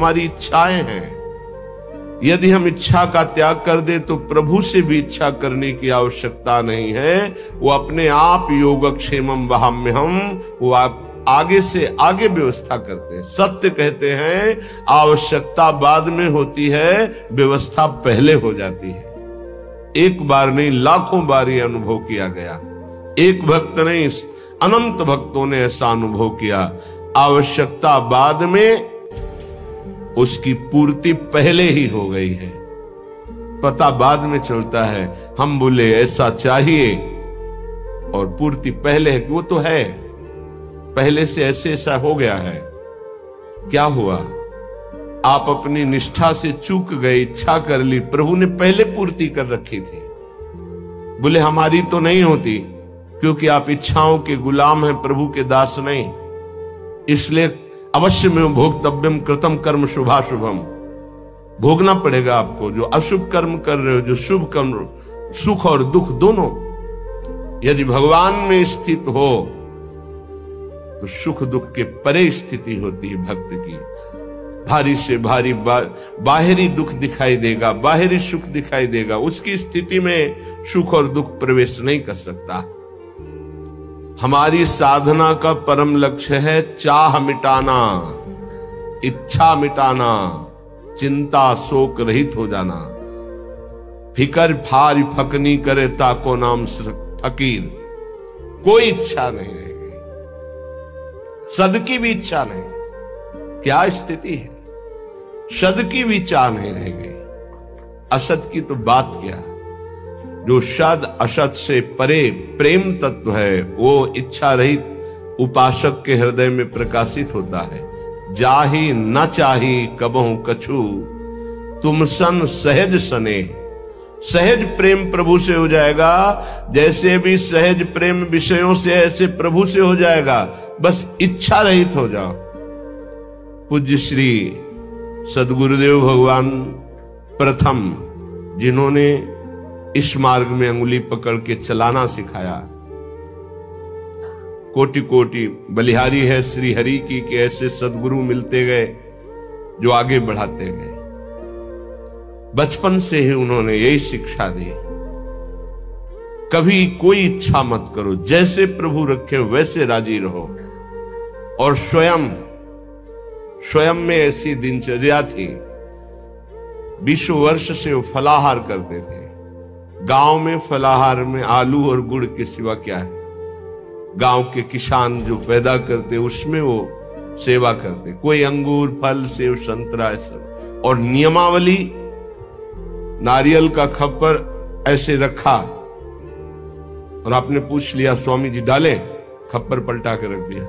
हमारी इच्छाएं हैं। यदि हम इच्छा का त्याग कर दे तो प्रभु से भी इच्छा करने की आवश्यकता नहीं है। वो अपने आप योगक्षेमम वहाम्यहम, वो आप आगे से आगे व्यवस्था करते हैं। सत्य कहते हैं आवश्यकता बाद में होती है, व्यवस्था पहले हो जाती है। एक बार नहीं, लाखों बार ये अनुभव किया गया। एक भक्त नहीं, अनंत भक्तों ने ऐसा अनुभव किया। आवश्यकता बाद में, उसकी पूर्ति पहले ही हो गई है। पता बाद में चलता है। हम बोले ऐसा चाहिए और पूर्ति पहले है कि वो तो है, पहले से ऐसे ऐसा हो गया है। क्या हुआ? आप अपनी निष्ठा से चूक गए, इच्छा कर ली, प्रभु ने पहले पूर्ति कर रखी थी। बोले हमारी तो नहीं होती, क्योंकि आप इच्छाओं के गुलाम हैं, प्रभु के दास नहीं। इसलिए अवश्य में भोक्तव्यम कृतम कर्म शुभाशुभम, भोगना पड़ेगा आपको। जो अशुभ कर्म कर रहे हो, जो शुभ कर्म, सुख और दुख दोनों यदि भगवान में स्थित हो तो सुख दुख के परे स्थिति होती है भक्त की। भारी से भारी बाहरी दुख दिखाई देगा, बाहरी सुख दिखाई देगा, उसकी स्थिति में सुख और दुख प्रवेश नहीं कर सकता। हमारी साधना का परम लक्ष्य है चाह मिटाना, इच्छा मिटाना, चिंता शोक रहित हो जाना। फिकर फार फकनी करे ताको नाम फकीर, कोई इच्छा नहीं रहेगी, सद की भी इच्छा नहीं। क्या स्थिति है? सद की भी चाह नहीं रह गई। असत की तो बात क्या, जो सद असत से परे प्रेम तत्व है वो इच्छा रहित उपासक के हृदय में प्रकाशित होता है। जाही न चाही कबहू कछु, तुम सन सहज सने। सहज प्रेम प्रभु से हो जाएगा, जैसे भी सहज प्रेम विषयों से ऐसे प्रभु से हो जाएगा। बस इच्छा रहित हो जाओ। पूज्य श्री सद्गुरुदेव भगवान प्रथम जिन्होंने इस मार्ग में अंगुली पकड़ के चलाना सिखाया। कोटि कोटि बलिहारी है श्री हरि की कि ऐसे सद्गुरु मिलते गए जो आगे बढ़ाते गए। बचपन से ही उन्होंने यही शिक्षा दी, कभी कोई इच्छा मत करो, जैसे प्रभु रखे वैसे राजी रहो। और स्वयं में ऐसी दिनचर्या थी। 20 वर्ष से वो फलाहार करते थे। गांव में फलाहार में आलू और गुड़ के सिवा क्या है? गांव के किसान जो पैदा करते उसमें वो सेवा करते। कोई अंगूर फल सेव संतरा ऐसा। और नियमावली, नारियल का खप्पर ऐसे रखा और आपने पूछ लिया स्वामी जी डालें, खप्पर पलटा के रख दिया,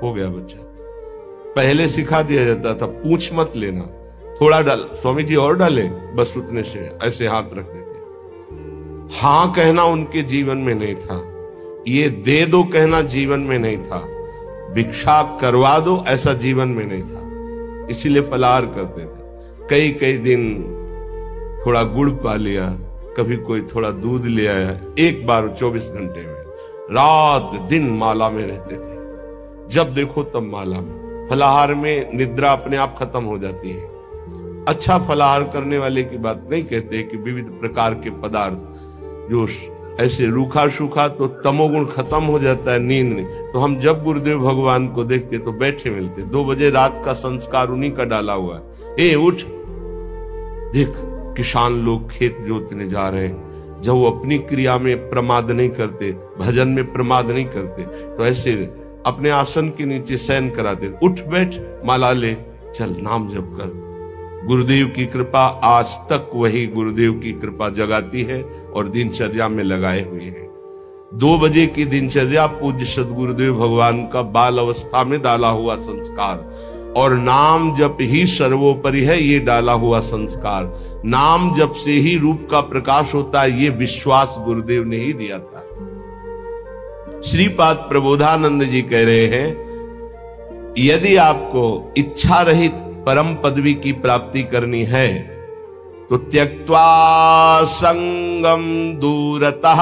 हो गया बच्चा। पहले सिखा दिया जाता था पूछ मत लेना, थोड़ा डाल, स्वामी जी और डाले, बस उतने से ऐसे हाथ रख देते। हां कहना उनके जीवन में नहीं था, ये दे दो कहना जीवन में नहीं था, भिक्षा करवा दो ऐसा जीवन में नहीं था। इसीलिए फलाहार करते थे। कई कई दिन थोड़ा गुड़ पा लिया, कभी कोई थोड़ा दूध ले आया। एक बार 24 घंटे में रात दिन माला में रहते थे। जब देखो तब माला में। फलाहार में निद्रा अपने आप खत्म हो जाती है। अच्छा फलाहार करने वाले की बात नहीं कहते कि विविध प्रकार के पदार्थ जो ऐसे रूखा सूखा तो तमोगुण खत्म हो जाता है, नींद नहीं। तो हम जब गुरुदेव भगवान को देखते तो बैठे मिलते। 2 बजे रात का संस्कार उन्हीं का डाला हुआ है। ए उठ, देख किसान लोग खेत जोतने जा रहे हैं। जब वो अपनी क्रिया में प्रमाद नहीं करते, भजन में प्रमाद नहीं करते, तो ऐसे अपने आसन के नीचे शयन कराते। उठ बैठ, माला ले, चल नाम जप कर। गुरुदेव की कृपा आज तक वही गुरुदेव की कृपा जगाती है और दिनचर्या में लगाए हुए हैं। 2 बजे की दिनचर्या पूज्य सद्गुरुदेव भगवान का बाल अवस्था में डाला हुआ संस्कार। और नाम जप ही सर्वोपरि है, ये डाला हुआ संस्कार। नाम जप से ही रूप का प्रकाश होता है, ये विश्वास गुरुदेव ने ही दिया था। श्रीपाद प्रबोधानंद जी कह रहे हैं, यदि आपको इच्छा रहित परम पदवी की प्राप्ति करनी है तो त्यक्त्वा संगम दूरतः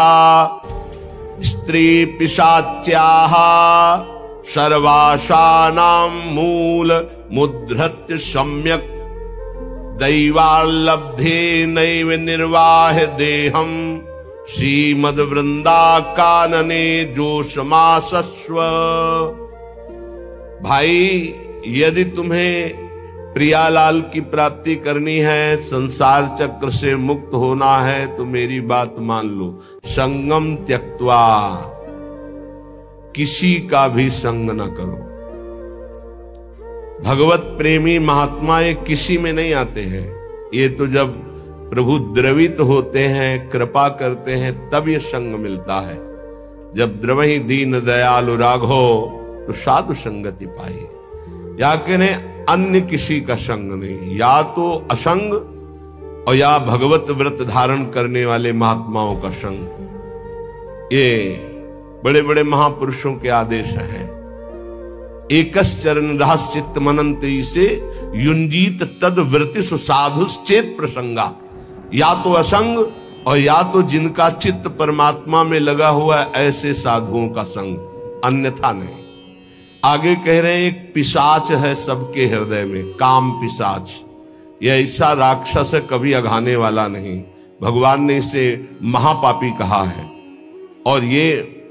स्त्री पिशाच्याः सर्वासानां मूल मुद्धृत्य सम्यक दैवाल्लब्धे नैव निर्वाह देहम श्रीमद वृंदा कानने जोशमासस्व। भाई, यदि तुम्हें प्रियालाल की प्राप्ति करनी है, संसार चक्र से मुक्त होना है, तो मेरी बात मान लो। संगम त्यक्त्वा, किसी का भी संग न करो। भगवत प्रेमी महात्मा ये किसी में नहीं आते हैं। ये तो जब प्रभु द्रवित होते हैं, कृपा करते हैं, तब ये संग मिलता है। जब द्रवहि दीन दयालु राघो तो साधु संगति पाई। या कहें अन्य किसी का संग नहीं, या तो असंग और या भगवत व्रत धारण करने वाले महात्माओं का संग। ये बड़े बड़े महापुरुषों के आदेश हैं। एकस चरण रहस चित्त मनंती से युंजीत तद वृत्ति सुसाधु चेत प्रसंगा। या तो असंग और या तो जिनका चित्त परमात्मा में लगा हुआ है, ऐसे साधुओं का संग, अन्यथा नहीं। आगे कह रहे हैं एक पिशाच है सबके हृदय में, काम पिशाच। यह ऐसा राक्षस है, कभी अघाने वाला नहीं। भगवान ने इसे महापापी कहा है। और ये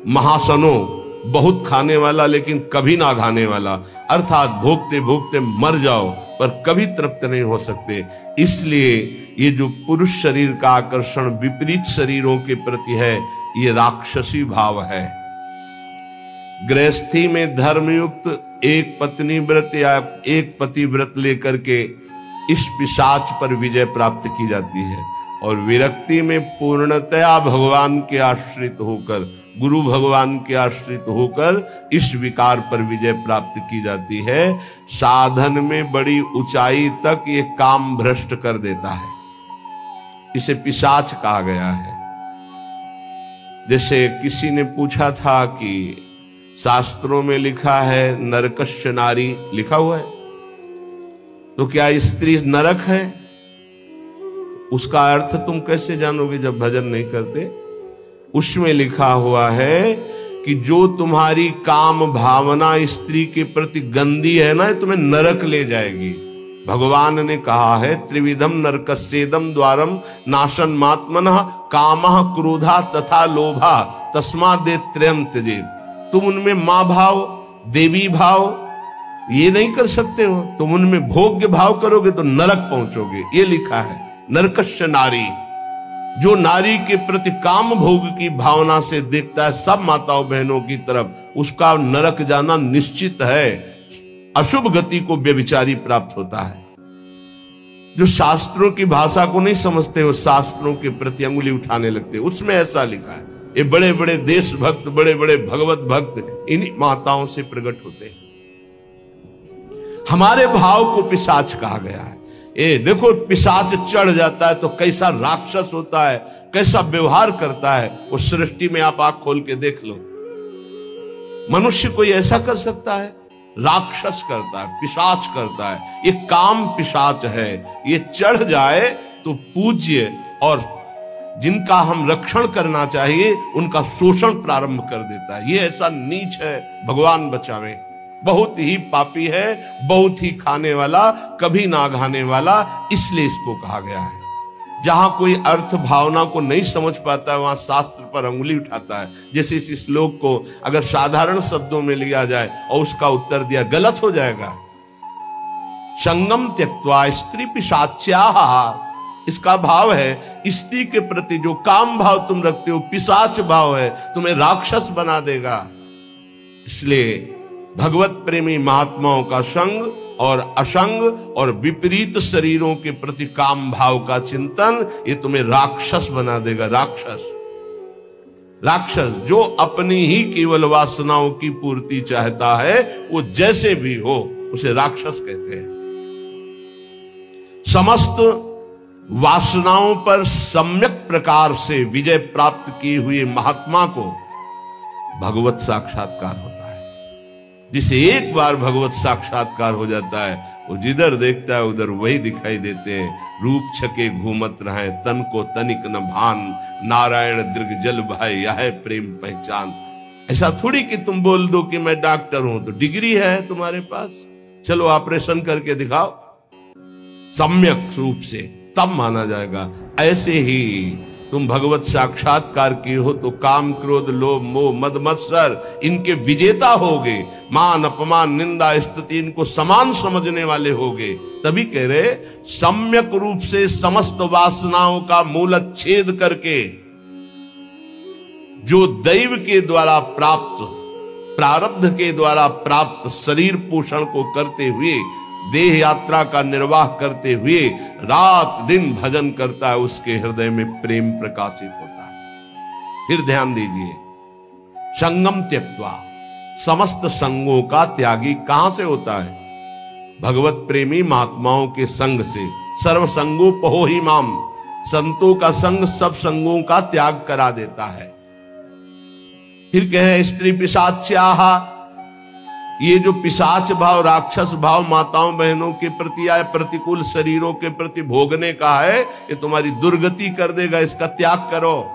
महासनो, बहुत खाने वाला लेकिन कभी ना खाने वाला, अर्थात भोगते भोगते मर जाओ पर कभी तृप्त नहीं हो सकते। इसलिए ये जो पुरुष शरीर का आकर्षण विपरीत शरीरों के प्रति है, ये राक्षसी भाव है। गृहस्थी में धर्मयुक्त एक पत्नी व्रत या एक पति व्रत लेकर के इस पिशाच पर विजय प्राप्त की जाती है। और विरक्ति में पूर्णतया भगवान के आश्रित होकर, गुरु भगवान के आश्रित होकर इस विकार पर विजय प्राप्त की जाती है। साधन में बड़ी ऊंचाई तक ये काम भ्रष्ट कर देता है। इसे पिशाच कहा गया है। जैसे किसी ने पूछा था कि शास्त्रों में लिखा है नरकस्य नारी, लिखा हुआ है, तो क्या स्त्री नरक है? उसका अर्थ तुम कैसे जानोगे जब भजन नहीं करते? उसमें लिखा हुआ है कि जो तुम्हारी काम भावना स्त्री के प्रति गंदी है ना, तुम्हें नरक ले जाएगी। भगवान ने कहा है त्रिविधम नरकस्येदम द्वारम नाशन मात्मनः कामः क्रोधा तथा लोभा तस्मादेव त्रयं त्यजेत्। तुम उनमें मां भाव, देवी भाव ये नहीं कर सकते हो। तुम उनमें भोग्य भाव करोगे तो नरक पहुंचोगे। ये लिखा है नरकस्य नारी। जो नारी के प्रति काम भोग की भावना से देखता है सब माताओं बहनों की तरफ, उसका नरक जाना निश्चित है। अशुभ गति को व्यभिचारी प्राप्त होता है। जो शास्त्रों की भाषा को नहीं समझते हो, शास्त्रों के प्रति अंगुली उठाने लगते, उसमें ऐसा लिखा है। ये बड़े बड़े देशभक्त, बड़े बड़े भगवत भक्त इन्हीं माताओं से प्रकट होते हैं। हमारे भाव को पिशाच कहा गया है। ये देखो, पिशाच चढ़ जाता है तो कैसा राक्षस होता है, कैसा व्यवहार करता है। उस सृष्टि में आप आंख खोल के देख लो। मनुष्य कोई ऐसा कर सकता है? राक्षस करता है, पिशाच करता है। ये काम पिशाच है। ये चढ़ जाए तो पूज्य और जिनका हम रक्षण करना चाहिए उनका शोषण प्रारंभ कर देता है। ये ऐसा नीच है, भगवान बचावे। बहुत ही पापी है, बहुत ही खाने वाला, कभी ना घाने वाला, इसलिए इसको कहा गया है। जहां कोई अर्थ भावना को नहीं समझ पाता है वहां शास्त्र पर अंगुली उठाता है। जैसे इस श्लोक को अगर साधारण शब्दों में लिया जाए और उसका उत्तर दिया, गलत हो जाएगा। संगम त्यक्त्वा स्त्री पिशाच्याः, इसका भाव है स्त्री के प्रति जो काम भाव तुम रखते हो पिशाच भाव है, तुम्हें राक्षस बना देगा। इसलिए भगवत प्रेमी महात्माओं का संग और असंग और विपरीत शरीरों के प्रति काम भाव का चिंतन, ये तुम्हें राक्षस बना देगा। राक्षस जो अपनी ही केवल वासनाओं की पूर्ति चाहता है, वो जैसे भी हो उसे राक्षस कहते हैं। समस्त वासनाओं पर सम्यक प्रकार से विजय प्राप्त किए हुए महात्मा को भगवत साक्षात्कार होता है। जिसे एक बार भगवत साक्षात्कार हो जाता है, वो जिधर देखता है उधर वही दिखाई देते हैं। रूप छके घूमत रहे, तन को तनिक न भान, नारायण दीर्घ जल भाई यह प्रेम पहचान। ऐसा थोड़ी कि तुम बोल दो कि मैं डॉक्टर हूं तो डिग्री है तुम्हारे पास, चलो ऑपरेशन करके दिखाओ सम्यक रूप से, तब माना जाएगा। ऐसे ही तुम भगवत साक्षात्कार की हो तो काम क्रोध लोभ मोह मद मत्सर इनके विजेता होगे, मान अपमान निंदा स्तुति इनको समान समझने वाले होगे। तभी कह रहे सम्यक रूप से समस्त वासनाओं का मूलच्छेद करके जो दैव के द्वारा प्राप्त प्रारब्ध के द्वारा प्राप्त शरीर पोषण को करते हुए देह यात्रा का निर्वाह करते हुए रात दिन भजन करता है, उसके हृदय में प्रेम प्रकाशित होता है। फिर ध्यान दीजिए, संगम त्यक्त्वा, समस्त संगों का त्यागी कहां से होता है? भगवत प्रेमी महात्माओं के संग से। सर्व संगोपहो ही माम, संतों का संग सब संगों का त्याग करा देता है। फिर कहे स्त्री पिशाच्याः, ये जो पिशाच भाव राक्षस भाव माताओं बहनों के प्रति या प्रतिकूल शरीरों के प्रति भोगने का है, ये तुम्हारी दुर्गति कर देगा, इसका त्याग करो।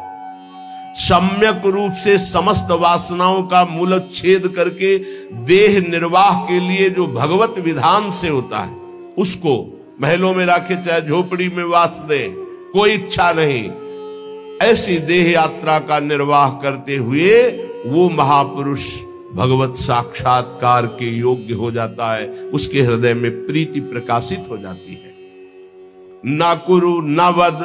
सम्यक रूप से समस्त वासनाओं का मूलच्छेद करके देह निर्वाह के लिए जो भगवत विधान से होता है उसको महलों में रखे चाहे झोपड़ी में वास दे, कोई इच्छा नहीं, ऐसी देह यात्रा का निर्वाह करते हुए वो महापुरुष भगवत साक्षात्कार के योग्य हो जाता है, उसके हृदय में प्रीति प्रकाशित हो जाती है। ना कुरु ना वद,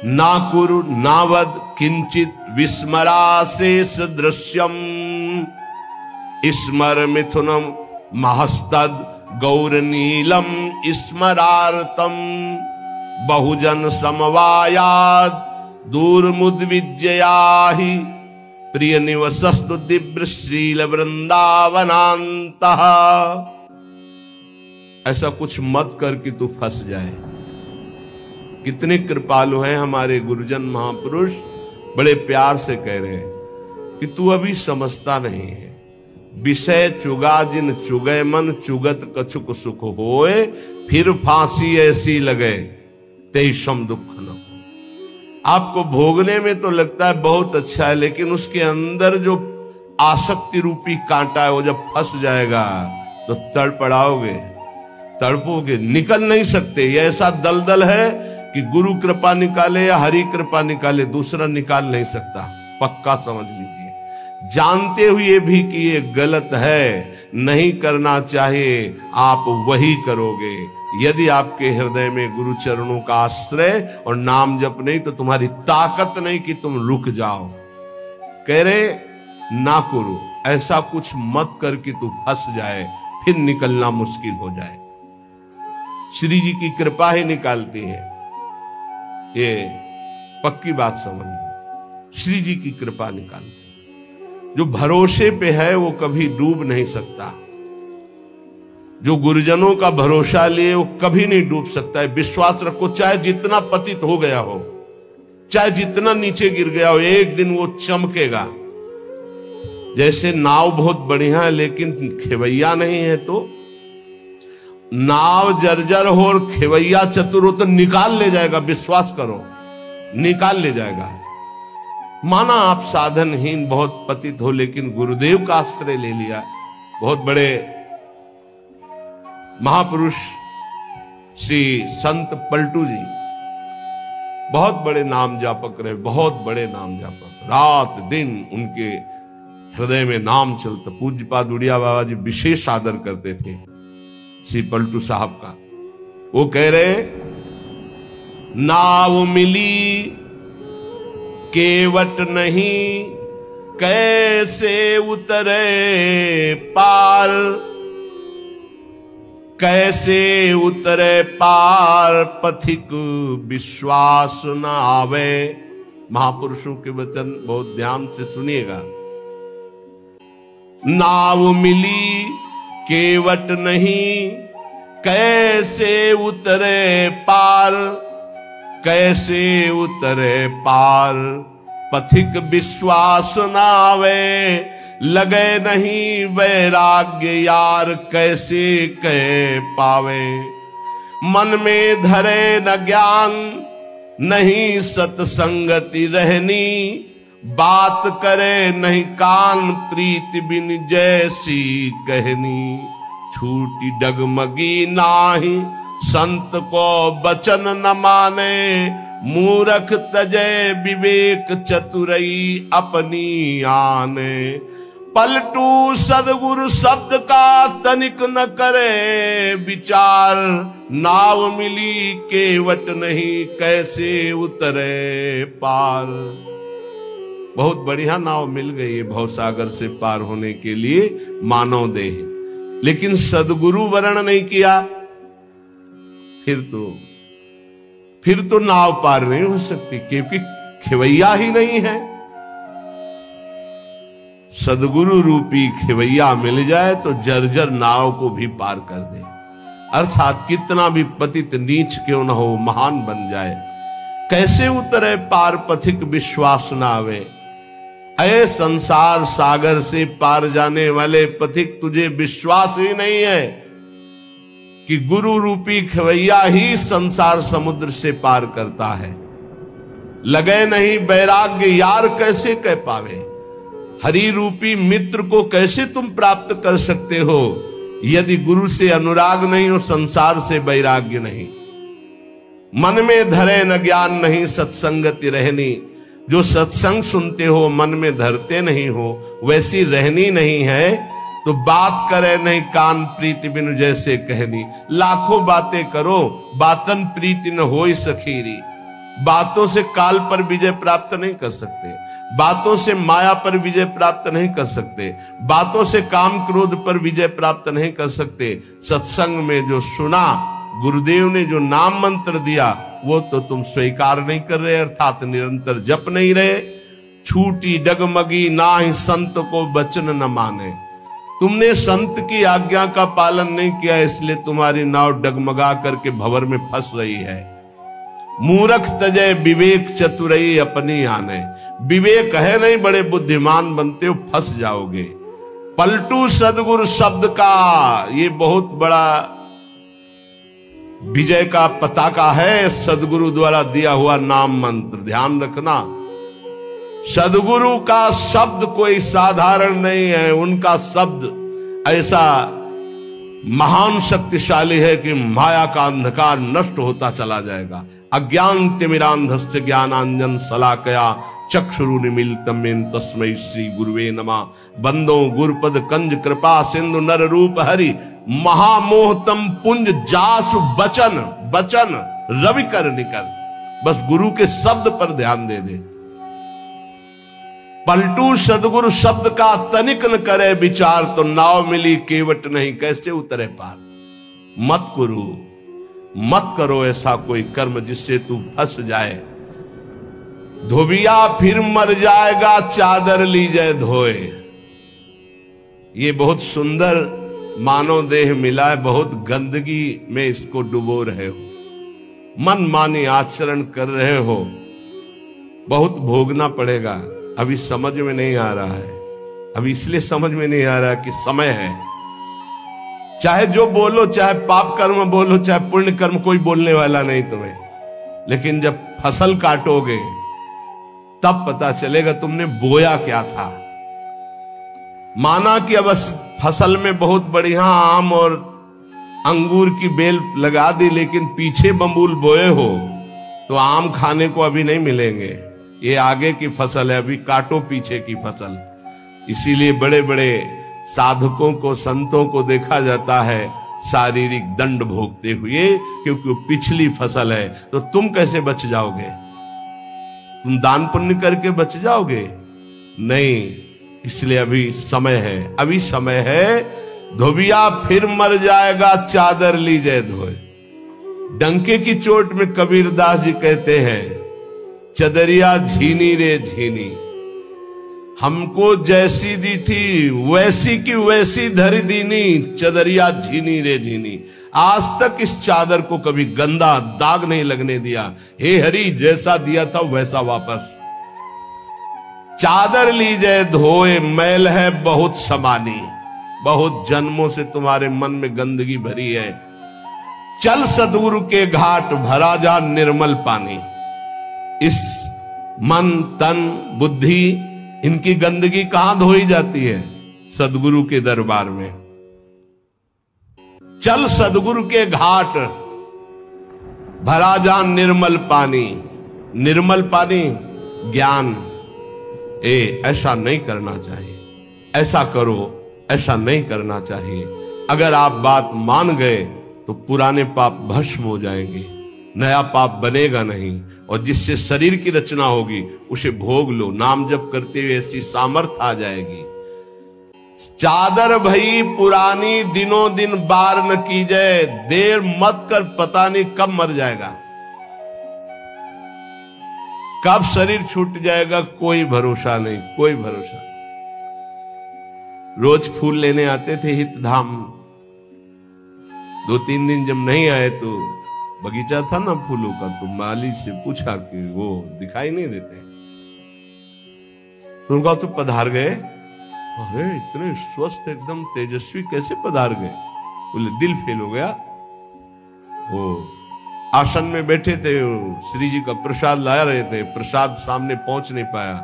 ना कुरु ना वद किंचित विस्मराशेष दृश्यम, स्मर मिथुनम महस्तद गौर नीलम स्मरार्तम, बहुजन समवायाद दूरमुद्विजयाहि, प्रिय निवसस्तु दिव्य श्रील वृंदावनांतः। ऐसा कुछ मत कर कि तू फंस जाए। कितने कृपालु हैं हमारे गुरुजन महापुरुष, बड़े प्यार से कह रहे हैं कि तू अभी समझता नहीं है। विषय चुगा जिन चुगय मन, चुगत कछुक सुख होए, फिर फांसी ऐसी लगे तेईसम दुख न। आपको भोगने में तो लगता है बहुत अच्छा है, लेकिन उसके अंदर जो आसक्ति रूपी कांटा है वो जब फंस जाएगा तो तड़पड़ाओगे, तड़पोगे, निकल नहीं सकते। ये ऐसा दलदल है कि गुरु कृपा निकाले या हरि कृपा निकाले, दूसरा निकाल नहीं सकता, पक्का समझ लीजिए। जानते हुए भी कि ये गलत है, नहीं करना चाहिए, आप वही करोगे। यदि आपके हृदय में गुरु चरणों का आश्रय और नाम जप नहीं तो तुम्हारी ताकत नहीं कि तुम रुक जाओ। कह रहे ना करो, ऐसा कुछ मत कर कि तू फंस जाए, फिर निकलना मुश्किल हो जाए। श्री जी की कृपा ही निकालती है, ये पक्की बात समझ लो। श्री जी की कृपा निकालती है। जो भरोसे पे है वो कभी डूब नहीं सकता। जो गुरुजनों का भरोसा लिए वो कभी नहीं डूब सकता है। विश्वास रखो, चाहे जितना पतित हो गया हो, चाहे जितना नीचे गिर गया हो, एक दिन वो चमकेगा। जैसे नाव बहुत बढ़िया है लेकिन खेवैया नहीं है, तो नाव जर्जर हो और खेवैया चतुर हो तो निकाल ले जाएगा, विश्वास करो, निकाल ले जाएगा। माना आप साधनहीन बहुत पतित हो लेकिन गुरुदेव का आश्रय ले लिया। बहुत बड़े महापुरुष श्री संत पलटू जी बहुत बड़े नाम जापक रहे, बहुत बड़े नाम जापक, रात दिन उनके हृदय में नाम चलता। पूज्यपाद उड़िया बाबा जी विशेष आदर करते थे श्री पलटू साहब का। वो कह रहे नाव मिली केवट नहीं, कैसे उतरे पार, कैसे उतरे पार, पथिक विश्वास न आवे। महापुरुषों के वचन बहुत ध्यान से सुनिएगा। नाव मिली केवट नहीं, कैसे उतरे पार, कैसे उतरे पार, पथिक विश्वास न आवे। लगे नहीं वैराग्य यार, कैसे कह पावे। मन में धरे न ज्ञान, नहीं सत्संगति रहनी, बात करे नहीं कान प्रीति बिन जैसी कहनी, छूटी डगमगी नाही संत को बचन न माने, मूरख तजय विवेक चतुरई अपनी आने, पलटू सदगुरु शब्द का तनिक न करे विचार, नाव मिली केवट नहीं कैसे उतरे पार। बहुत बढ़िया नाव मिल गई है भवसागर से पार होने के लिए मानव देह, लेकिन सदगुरु वर्ण नहीं किया, फिर तो नाव पार नहीं हो सकती, क्योंकि खिवैया ही नहीं है। सदगुरु रूपी खिवैया मिल जाए तो जर्जर नाव को भी पार कर दे, अर्थात कितना भी पतित नीच क्यों न हो महान बन जाए। कैसे उतरे पार पथिक विश्वास न आवे, अये संसार सागर से पार जाने वाले पथिक तुझे विश्वास ही नहीं है कि गुरु रूपी खवैया ही संसार समुद्र से पार करता है। लगे नहीं वैराग्य यार कैसे कह पावे, हरि रूपी मित्र को कैसे तुम प्राप्त कर सकते हो यदि गुरु से अनुराग नहीं और संसार से वैराग्य नहीं। मन में धरे न ज्ञान नहीं सत्संगति रहनी, जो सत्संग सुनते हो मन में धरते नहीं हो वैसी रहनी नहीं है, तो बात करे नहीं कान प्रीति बिनु जैसे कहनी। लाखों बातें करो बातन प्रीति न होई सखीरी, बातों से काल पर विजय प्राप्त नहीं कर सकते, बातों से माया पर विजय प्राप्त नहीं कर सकते, बातों से काम क्रोध पर विजय प्राप्त नहीं कर सकते। सत्संग में जो सुना, गुरुदेव ने जो नाम मंत्र दिया वो तो तुम स्वीकार नहीं कर रहे, अर्थात निरंतर जप नहीं रहे। छूटी डगमगी ना ही संत को वचन न माने, तुमने संत की आज्ञा का पालन नहीं किया, इसलिए तुम्हारी नाव डगमगा करके भंवर में फंस रही है। मूरख तजय विवेक चतुरई अपनी आने, विवेक है नहीं बड़े बुद्धिमान बनते हो फंस जाओगे। पलटू सदगुरु शब्द का ये बहुत बड़ा विजय का पताका है, सदगुरु द्वारा दिया हुआ नाम मंत्र। ध्यान रखना, सदगुरु का शब्द कोई साधारण नहीं है, उनका शब्द ऐसा महान शक्तिशाली है कि माया का अंधकार नष्ट होता चला जाएगा। अज्ञान तिमिरांधस्य ज्ञानांजन शलाकया चक्षुरुन्मीलितं येन तस्मै श्री गुरुवे नमः। बंदो गुरुपद कंज कृपा सिंधु नर रूप हरि, महामोहतम पुंज जासु बचन बचन रवि कर निकर। बस गुरु के शब्द पर ध्यान दे दे। पलटू सदगुरु शब्द का तनिक न करे विचार, तो नाव मिली केवट नहीं कैसे उतरे पार। मत करो ऐसा कोई कर्म जिससे तू फंस जाए। धोबिया फिर मर जाएगा चादर लीजे धोए। ये बहुत सुंदर मानव देह मिला है, बहुत गंदगी में इसको डुबो रहे हो, मन मानी आचरण कर रहे हो, बहुत भोगना पड़ेगा। अभी समझ में नहीं आ रहा है, अभी इसलिए समझ में नहीं आ रहा कि समय है। चाहे जो बोलो, चाहे पाप कर्म बोलो, चाहे पुण्य कर्म, कोई बोलने वाला नहीं तुम्हें, लेकिन जब फसल काटोगे तब पता चलेगा तुमने बोया क्या था। माना कि अब फसल में बहुत बढ़िया आम और अंगूर की बेल लगा दी, लेकिन पीछे बम्बूल बोए हो तो आम खाने को अभी नहीं मिलेंगे। ये आगे की फसल है, अभी काटो पीछे की फसल। इसीलिए बड़े बड़े साधकों को, संतों को देखा जाता है शारीरिक दंड भोगते हुए, क्योंकि वो पिछली फसल है। तो तुम कैसे बच जाओगे? तुम दान पुण्य करके बच जाओगे? नहीं, इसलिए अभी समय है, अभी समय है। धोबिया फिर मर जाएगा चादर लीजे धोए। डंके की चोट में कबीरदास जी कहते हैं, चदरिया झीनी रे झीनी, हमको जैसी दी थी वैसी की वैसी धरी दीनी, चदरिया झीनी रे झीनी। आज तक इस चादर को कभी गंदा दाग नहीं लगने दिया। हे हरि, जैसा दिया था वैसा वापस। चादर लीजे धोए, मैल है बहुत समानी, बहुत जन्मों से तुम्हारे मन में गंदगी भरी है। चल सदगुरु के घाट, भरा जा निर्मल पानी। इस मन तन बुद्धि इनकी गंदगी कहां धोई जाती है? सदगुरु के दरबार में। चल सदगुरु के घाट, भरा जान निर्मल पानी। निर्मल पानी ज्ञान। ऐसा नहीं करना चाहिए, ऐसा करो, ऐसा नहीं करना चाहिए। अगर आप बात मान गए तो पुराने पाप भस्म हो जाएंगे, नया पाप बनेगा नहीं, और जिससे शरीर की रचना होगी उसे भोग लो। नाम जप करते हुए ऐसी सामर्थ आ जाएगी। चादर भई पुरानी, दिनों दिन बार न की जाए। देर मत कर, पता नहीं कब मर जाएगा, कब शरीर छूट जाएगा, कोई भरोसा नहीं, कोई भरोसा नहीं। रोज फूल लेने आते थे हित धाम, 2-3 दिन जब नहीं आए तो बगीचा था ना फूलों का, तो माली से पूछा कि वो दिखाई नहीं देते, तो उनका तो पधार गए। अरे इतने स्वस्थ एकदम तेजस्वी कैसे पधार गए? बोले दिल फेल हो गया। वो आसन में बैठे थे, श्री जी का प्रसाद ला रहे थे, प्रसाद सामने पहुंच नहीं पाया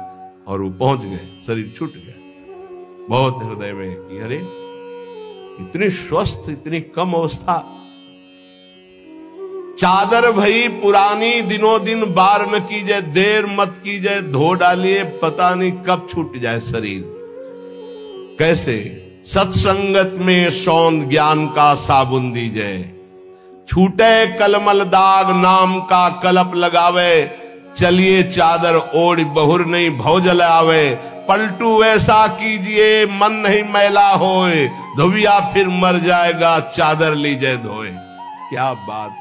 और वो पहुंच गए, शरीर छूट गया। बहुत हृदय में कि अरे इतनी स्वस्थ, इतनी कम अवस्था। चादर भई पुरानी, दिनों दिन बार न की जाए। देर मत की जाए, धो डालिए, पता नहीं कब छूट जाए शरीर। कैसे? सत्संगत में सौंद ज्ञान का साबुन दीजिए। छूटे कलमल दाग, नाम का कलप लगावे। चलिए चादर ओढ़, बहुर नहीं भव जलावे। पलटू वैसा कीजिए, मन नहीं मैला होए। धोबिया फिर मर जाएगा, चादर लीजिए धोए। क्या बात,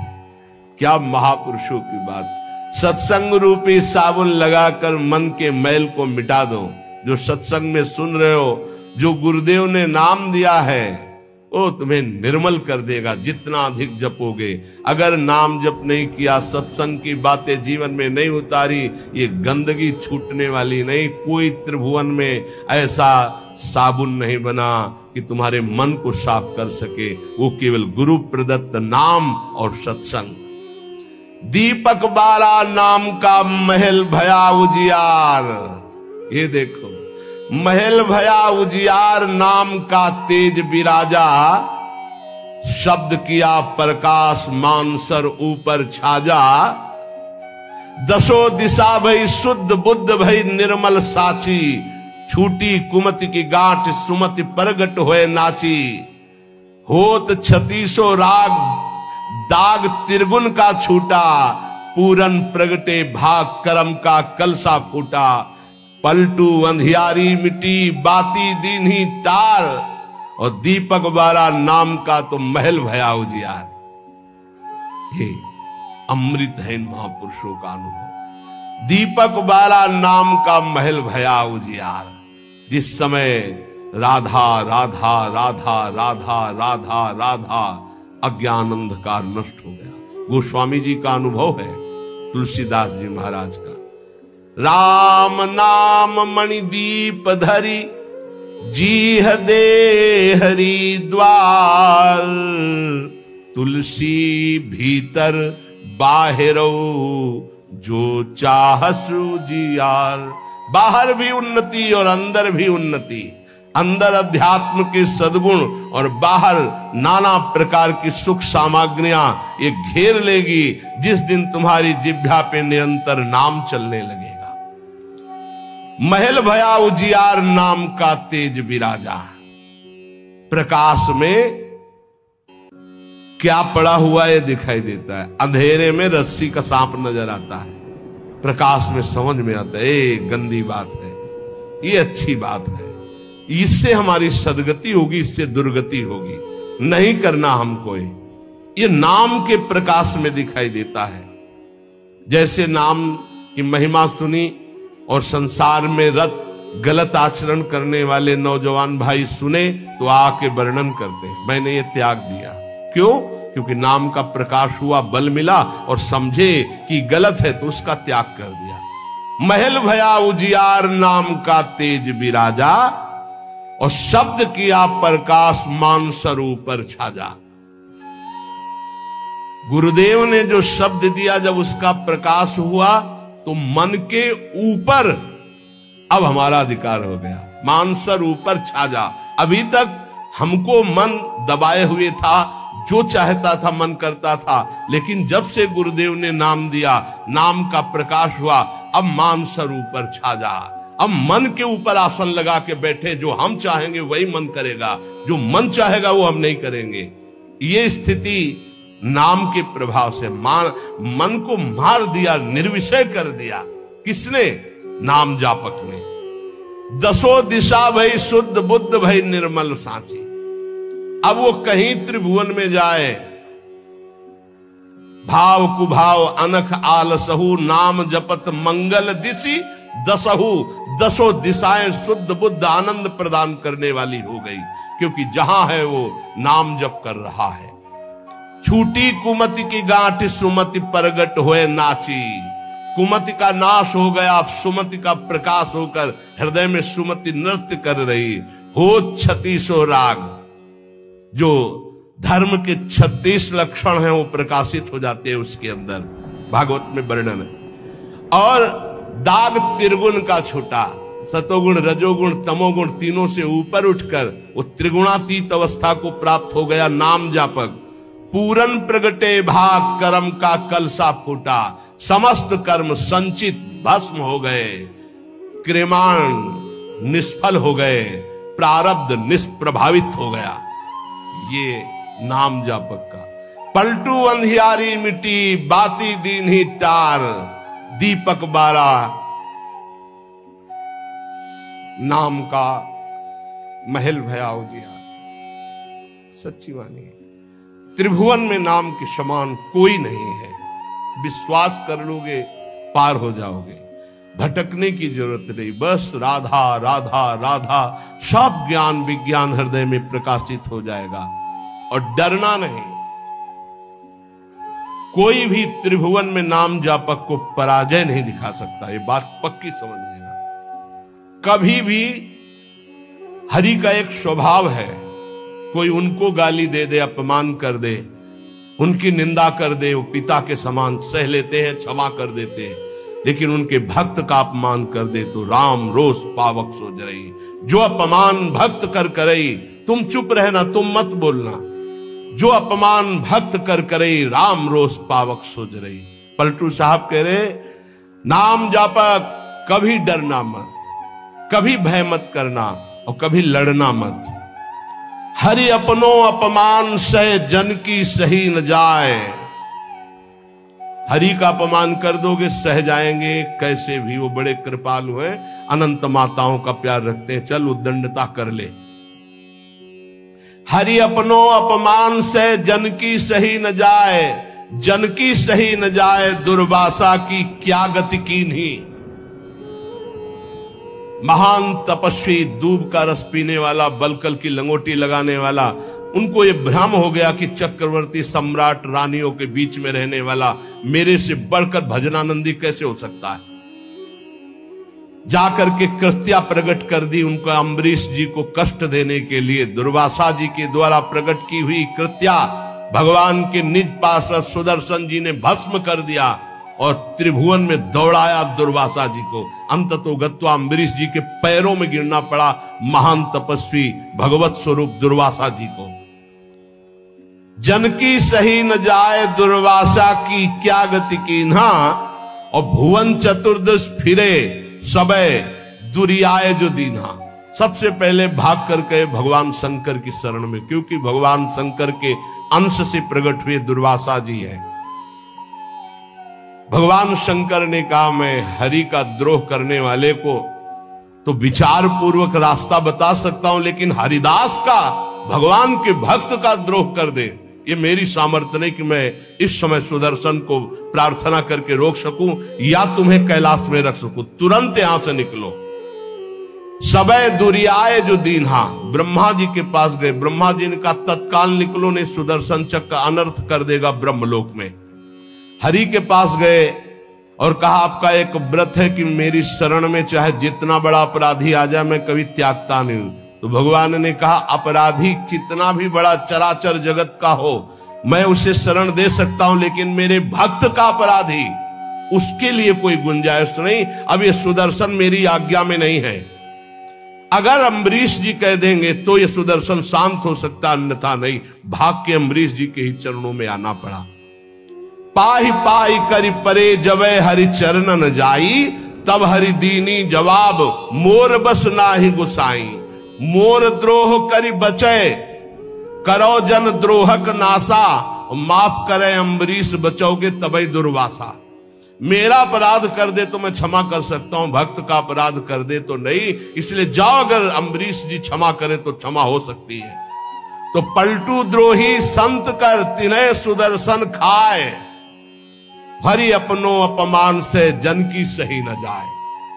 क्या महापुरुषों की बात। सत्संग रूपी साबुन लगाकर मन के मैल को मिटा दो। जो सत्संग में सुन रहे हो, जो गुरुदेव ने नाम दिया है, वो तुम्हें निर्मल कर देगा जितना अधिक जपोगे। अगर नाम जप नहीं किया, सत्संग की बातें जीवन में नहीं उतारी, ये गंदगी छूटने वाली नहीं। कोई त्रिभुवन में ऐसा साबुन नहीं बना कि तुम्हारे मन को साफ कर सके। वो केवल गुरु प्रदत्त नाम और सत्संग। दीपक बारा नाम का महल भया उजियार। ये देखो, महल भया उजियार, नाम का तेज विराजा। शब्द किया प्रकाश, मानसर ऊपर छाजा। दसों दिशा भई शुद्ध, बुद्ध भई निर्मल साची। छूटी कुमति की गांठ, सुमति प्रगट होए नाची। होत 36 राग, दाग त्रिगुण का छूटा। पूरन प्रगटे, भाग करम का कलसा फूटा। पलटू अंधियारी मिटी, बाती दीन्ही तार। और दीपक बारा नाम का तो महल भया उजियार। हे अमृत है इन महापुरुषों का अनुभव। दीपक बारा नाम का महल भया उजियार। जिस समय राधा राधा राधा राधा राधा राधा अज्ञान अंधकार नष्ट हो गया। गोस्वामी जी का अनुभव है, तुलसीदास जी महाराज का। राम नाम मणिदीप धरी, जीह दे हरि द्वार। तुलसी भीतर बाहरो, जो चाहसु जियार। बाहर भी उन्नति और अंदर भी उन्नति। अंदर अध्यात्म के सद्गुण और बाहर नाना प्रकार की सुख सामग्रियां ये घेर लेगी। जिस दिन तुम्हारी जिह्वा पे निरंतर नाम चलने लगेगा। महल भया उजियार, नाम का तेज विराजा। प्रकाश में क्या पड़ा हुआ है दिखाई देता है। अंधेरे में रस्सी का सांप नजर आता है, प्रकाश में समझ में आता है ये गंदी बात है, ये अच्छी बात है। इससे हमारी सदगति होगी, इससे दुर्गति होगी। नहीं करना हमको। ये नाम के प्रकाश में दिखाई देता है। जैसे नाम की महिमा सुनी और संसार में रत गलत आचरण करने वाले नौजवान भाई सुने तो आके वर्णन करते हैं, मैंने ये त्याग दिया। क्यों? क्योंकि नाम का प्रकाश हुआ, बल मिला और समझे कि गलत है तो उसका त्याग कर दिया। महल भया उजियार, नाम का तेज विराजा। और शब्द किया प्रकाश, मानसर ऊपर छाजा। गुरुदेव ने जो शब्द दिया, जब उसका प्रकाश हुआ तो तो मन के ऊपर अब हमारा अधिकार हो गया। मानसर ऊपर छा जा। अभी तक हमको मन दबाए हुए था, जो चाहता था मन करता था, लेकिन जब से गुरुदेव ने नाम दिया, नाम का प्रकाश हुआ, अब मानसर ऊपर छा जा। अब मन के ऊपर आसन लगा के बैठे, जो हम चाहेंगे वही मन करेगा, जो मन चाहेगा वो हम नहीं करेंगे। ये स्थिति नाम के प्रभाव से मन को मार दिया, निर्विषय कर दिया। किसने? नाम जापक ने। दसों दिशा भई शुद्ध बुद्ध भई निर्मल सांची। अब वो कहीं त्रिभुवन में जाए, भाव कुभाव अनख आलसहु, नाम जपत मंगल दिशि दसहु। दसों दिशाएं शुद्ध बुद्ध आनंद प्रदान करने वाली हो गई, क्योंकि जहां है वो नाम जप कर रहा है। छूटी कुमति की गांठ सुमति परगट होए नाची। कुमति का नाश हो गया, सुमति का प्रकाश होकर हृदय में सुमति नृत्य कर रही। हो 36 राग, जो धर्म के 36 लक्षण हैं वो प्रकाशित हो जाते हैं उसके अंदर, भागवत में वर्णन है। और दाग त्रिगुण का छूटा, सतोगुण रजोगुण तमोगुण तीनों से ऊपर उठकर वो त्रिगुणातीत अवस्था को प्राप्त हो गया नाम जापक। पूरन प्रगटे भाग कर्म का कलसा फूटा, समस्त कर्म संचित भस्म हो गए, क्रिमाण निष्फल हो गए, प्रारब्ध निष्प्रभावित हो गया। ये नाम जापक का। पलटू अंधियारी मिट्टी बाती दीन ही टार, दीपक बारा नाम का महल भया उजियार। सच्ची वाणी है। त्रिभुवन में नाम के समान कोई नहीं है। विश्वास कर लोगे पार हो जाओगे, भटकने की जरूरत नहीं। बस राधा राधा राधा, सब ज्ञान विज्ञान हृदय में प्रकाशित हो जाएगा। और डरना नहीं। कोई भी त्रिभुवन में नाम जापक को पराजय नहीं दिखा सकता, ये बात पक्की समझ लेना। कभी भी हरि का एक स्वभाव है, कोई उनको गाली दे दे, अपमान कर दे, उनकी निंदा कर दे, वो पिता के समान सह लेते हैं, क्षमा कर देते हैं। लेकिन उनके भक्त का अपमान कर दे तो राम रोष पावक सो जरई। जो अपमान भक्त कर करई, तुम चुप रहना, तुम मत बोलना। जो अपमान भक्त कर करई, राम रोष पावक सो जरई। पलटू साहब कह रहे, नाम जापक कभी डरना मत, कभी भय मत करना और कभी लड़ना मत। हरि अपनो अपमान सह जन की सही न जाए। हरि का अपमान कर दोगे सह जाएंगे, कैसे भी। वो बड़े कृपालु हैं, अनंत माताओं का प्यार रखते हैं, चल उद्दंडता कर ले। हरि अपनो अपमान से जन की सही न जाए, जन की सही न जाए, दुर्वासा की क्या गति कीन्ही। महान तपस्वी, दूब का रस पीने वाला, बलकल की लंगोटी लगाने वाला, उनको ये भ्रम हो गया कि चक्रवर्ती सम्राट रानियों के बीच में रहने वाला मेरे से बढ़कर भजनानंदी कैसे हो सकता है। जाकर के कृत्या प्रकट कर दी उनको, अम्बरीश जी को कष्ट देने के लिए दुर्वासा जी के द्वारा प्रकट की हुई कृत्या भगवान के निज पार्षद सुदर्शन जी ने भस्म कर दिया और त्रिभुवन में दौड़ाया दुर्वासा जी को। अंततो गत्वा अम्बरीश जी के पैरों में गिरना पड़ा महान तपस्वी भगवत स्वरूप दुर्वासा जी को। जन की सही न जाए, दुर्वासा की क्या गति कीन्हा। और भुवन चतुर्दश फिरे सबे दुरियाए जो दीन्हा। सबसे पहले भाग कर गए भगवान शंकर की शरण में, क्योंकि भगवान शंकर के अंश से प्रकट हुए दुर्वासा जी है। भगवान शंकर ने कहा, मैं हरि का द्रोह करने वाले को तो विचार पूर्वक रास्ता बता सकता हूं, लेकिन हरिदास का, भगवान के भक्त का द्रोह कर दे, ये मेरी सामर्थ्य नहीं कि मैं इस समय सुदर्शन को प्रार्थना करके रोक सकूं या तुम्हें कैलाश में रख सकूं। तुरंत यहां से निकलो। सबे दुरियाए जो दीन्हा। ब्रह्मा जी के पास गए, ब्रह्मा जी ने कहा तत्काल निकलो, नहीं सुदर्शन चक्र का अनर्थ कर देगा ब्रह्मलोक में। हरि के पास गए और कहा आपका एक व्रत है कि मेरी शरण में चाहे जितना बड़ा अपराधी आ जाए मैं कभी त्यागता नहीं हूं। तो भगवान ने कहा अपराधी कितना भी बड़ा चराचर जगत का हो मैं उसे शरण दे सकता हूं, लेकिन मेरे भक्त का अपराधी उसके लिए कोई गुंजाइश नहीं। अब ये सुदर्शन मेरी आज्ञा में नहीं है। अगर अम्बरीश जी कह देंगे तो ये सुदर्शन शांत हो सकता, अन्यथा नहीं। भाग के अम्बरीश जी के ही चरणों में आना पड़ा। पाही पाही करी परे जबै हरि चरण न जाई, तब हरि दीनी जवाब मोर बस नाही गुसाई। मोर द्रोह करी बचे करो जन द्रोहक नासा, माफ करे अम्बरीश बचोगे तबै दुर्वासा। मेरा अपराध कर दे तो मैं क्षमा कर सकता हूं, भक्त का अपराध कर दे तो नहीं। इसलिए जाओ, अगर अम्बरीश जी क्षमा करें तो क्षमा हो सकती है। तो पलटू द्रोही संत कर तिन्हे सुदर्शन खाए, हरि अपनो अपमान से जन की सही न जाए।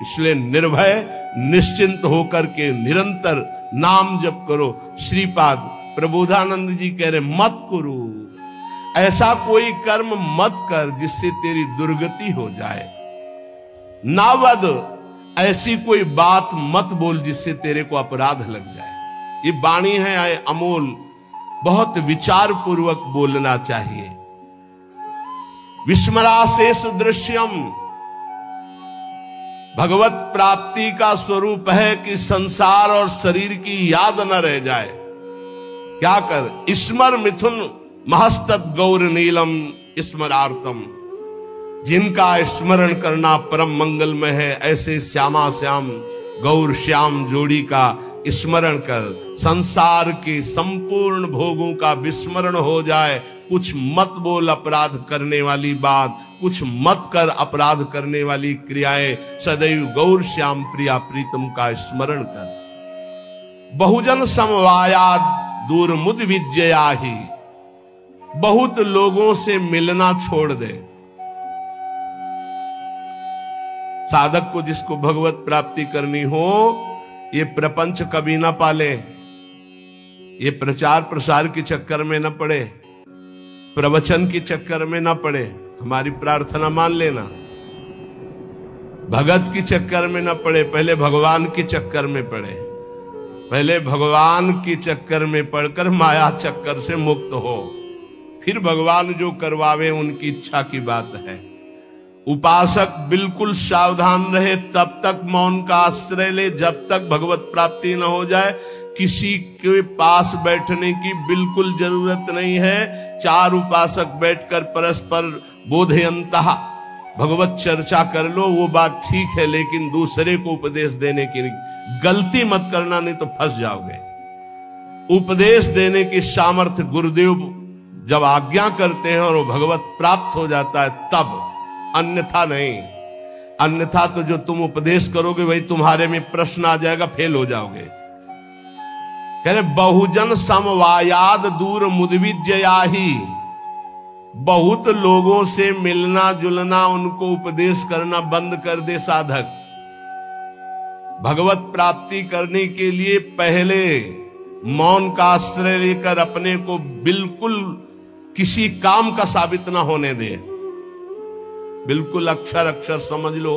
इसलिए निर्भय निश्चिंत होकर के निरंतर नाम जप करो। श्रीपाद प्रबोधानंद जी कह रहे मत करो, ऐसा कोई कर्म मत कर जिससे तेरी दुर्गति हो जाए। नावद, ऐसी कोई बात मत बोल जिससे तेरे को अपराध लग जाए। ये वाणी है अमोल, बहुत विचार पूर्वक बोलना चाहिए। विस्मराशेष दृश्यम, भगवत प्राप्ति का स्वरूप है कि संसार और शरीर की याद न रह जाए। क्या कर? स्मर मिथुन महस्तत गौर नीलम स्मरार्थम। जिनका स्मरण करना परम मंगलमय है, ऐसे श्यामा श्याम गौर श्याम जोड़ी का स्मरण कर। संसार के संपूर्ण भोगों का विस्मरण हो जाए। कुछ मत बोल अपराध करने वाली बात, कुछ मत कर अपराध करने वाली क्रियाएं। सदैव गौर श्याम प्रिया प्रीतम का स्मरण कर। बहुजन समवायाद दूर मुद विजयाही, बहुत लोगों से मिलना छोड़ दे। साधक को जिसको भगवत प्राप्ति करनी हो, ये प्रपंच कभी ना पाले, ये प्रचार प्रसार के चक्कर में ना पड़े, प्रवचन के चक्कर में ना पड़े। हमारी प्रार्थना मान लेना, भगत के चक्कर में ना पड़े, पहले भगवान के चक्कर में पड़े। पहले भगवान के चक्कर में पड़कर माया चक्कर से मुक्त हो, फिर भगवान जो करवावे उनकी इच्छा की बात है। उपासक बिल्कुल सावधान रहे, तब तक मौन का आश्रय ले जब तक भगवत प्राप्ति न हो जाए। किसी के पास बैठने की बिल्कुल जरूरत नहीं है। चार उपासक बैठकर परस्पर बोधयंतः भगवत चर्चा कर लो, वो बात ठीक है, लेकिन दूसरे को उपदेश देने की गलती मत करना, नहीं तो फंस जाओगे। उपदेश देने की सामर्थ्य गुरुदेव जब आज्ञा करते हैं और वो भगवत प्राप्त हो जाता है तब, अन्यथा नहीं। अन्यथा तो जो तुम उपदेश करोगे वही तुम्हारे में प्रश्न आ जाएगा, फेल हो जाओगे। कह रहे बहुजन समवायाद दूर मुदविजयाही, बहुत लोगों से मिलना जुलना, उनको उपदेश करना बंद कर दे साधक। भगवत प्राप्ति करने के लिए पहले मौन का आश्रय लेकर अपने को बिल्कुल किसी काम का साबित ना होने दे। बिल्कुल अक्षर अक्षर समझ लो।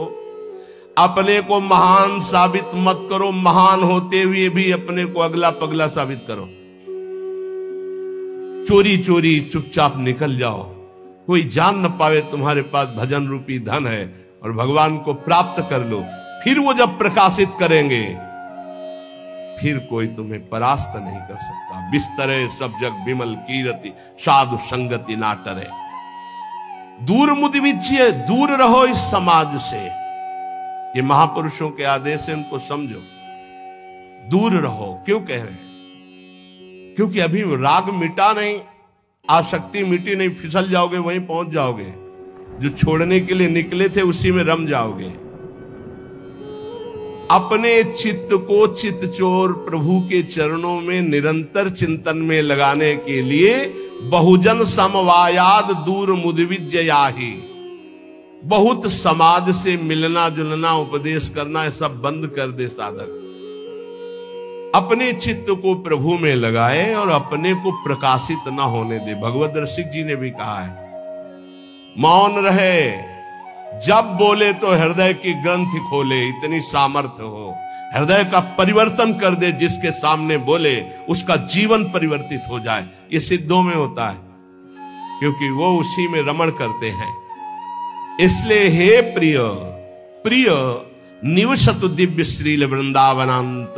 अपने को महान साबित मत करो, महान होते हुए भी अपने को अगला पगला साबित करो। चोरी चोरी चुपचाप निकल जाओ, कोई जान न पावे तुम्हारे पास भजन रूपी धन है, और भगवान को प्राप्त कर लो। फिर वो जब प्रकाशित करेंगे, फिर कोई तुम्हें परास्त नहीं कर सकता। बिस्तरे सब जग विमल कीरति, साधु संगति ना टरे। दूर मुदविज्य, दूर रहो इस समाज से। ये महापुरुषों के आदेश है, उनको समझो। दूर रहो। क्यों कह रहे हैं? क्योंकि अभी राग मिटा नहीं, आसक्ति मिटी नहीं, फिसल जाओगे, वहीं पहुंच जाओगे। जो छोड़ने के लिए निकले थे उसी में रम जाओगे। अपने चित्त को चित्तचोर प्रभु के चरणों में निरंतर चिंतन में लगाने के लिए बहुजन समवायाद दूर मुदविजयाही, बहुत समाज से मिलना जुलना, उपदेश करना, ये सब बंद कर दे साधक। अपने चित्त को प्रभु में लगाए और अपने को प्रकाशित ना होने दे। भगवत रसिक जी ने भी कहा है, मौन रहे, जब बोले तो हृदय की ग्रंथि खोले, इतनी सामर्थ्य हो। हृदय का परिवर्तन कर दे, जिसके सामने बोले उसका जीवन परिवर्तित हो जाए। ये सिद्धों में होता है, क्योंकि वो उसी में रमण करते हैं। इसलिए हे प्रिय प्रिय निवसतु दिव्य श्रील वृंदावनांत,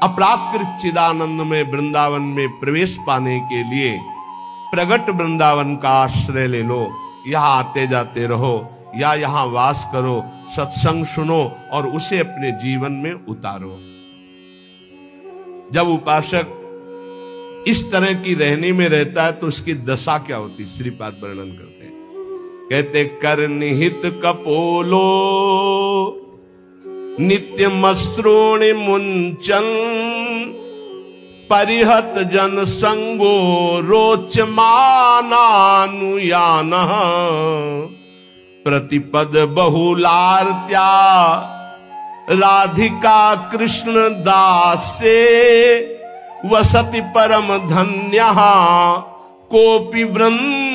अपराकृत चिदानंद में वृंदावन में प्रवेश पाने के लिए प्रगट वृंदावन का आश्रय ले लो। यहां आते जाते रहो या यहां वास करो, सत्संग सुनो और उसे अपने जीवन में उतारो। जब उपासक इस तरह की रहने में रहता है तो उसकी दशा क्या होती, श्रीपाद वर्णन करते हैं। कहते कर निहित कपोलो नित्य मश्रूणि मुंचन, परिहत जन संगो रोचमानानुयान, प्रतिपद बहुलार्त्या राधिका कृष्ण दासे, वसति परम धन्यः कोपि वृंदावनेस्मिन्,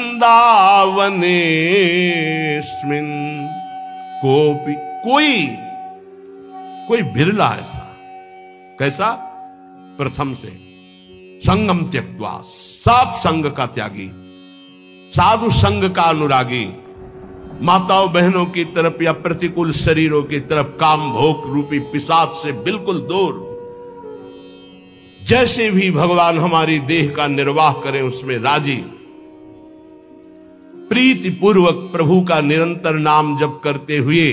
कोपि कोई बिरला ऐसा। कैसा? प्रथम से संगम त्यक्त्वा, सब संग का त्यागी, साधु संग का अनुरागी, माताओं बहनों की तरफ या प्रतिकूल शरीरों की तरफ काम भोग रूपी पिशाच से बिल्कुल दूर। जैसे भी भगवान हमारी देह का निर्वाह करें उसमें राजी, प्रीति पूर्वक प्रभु का निरंतर नाम जप करते हुए,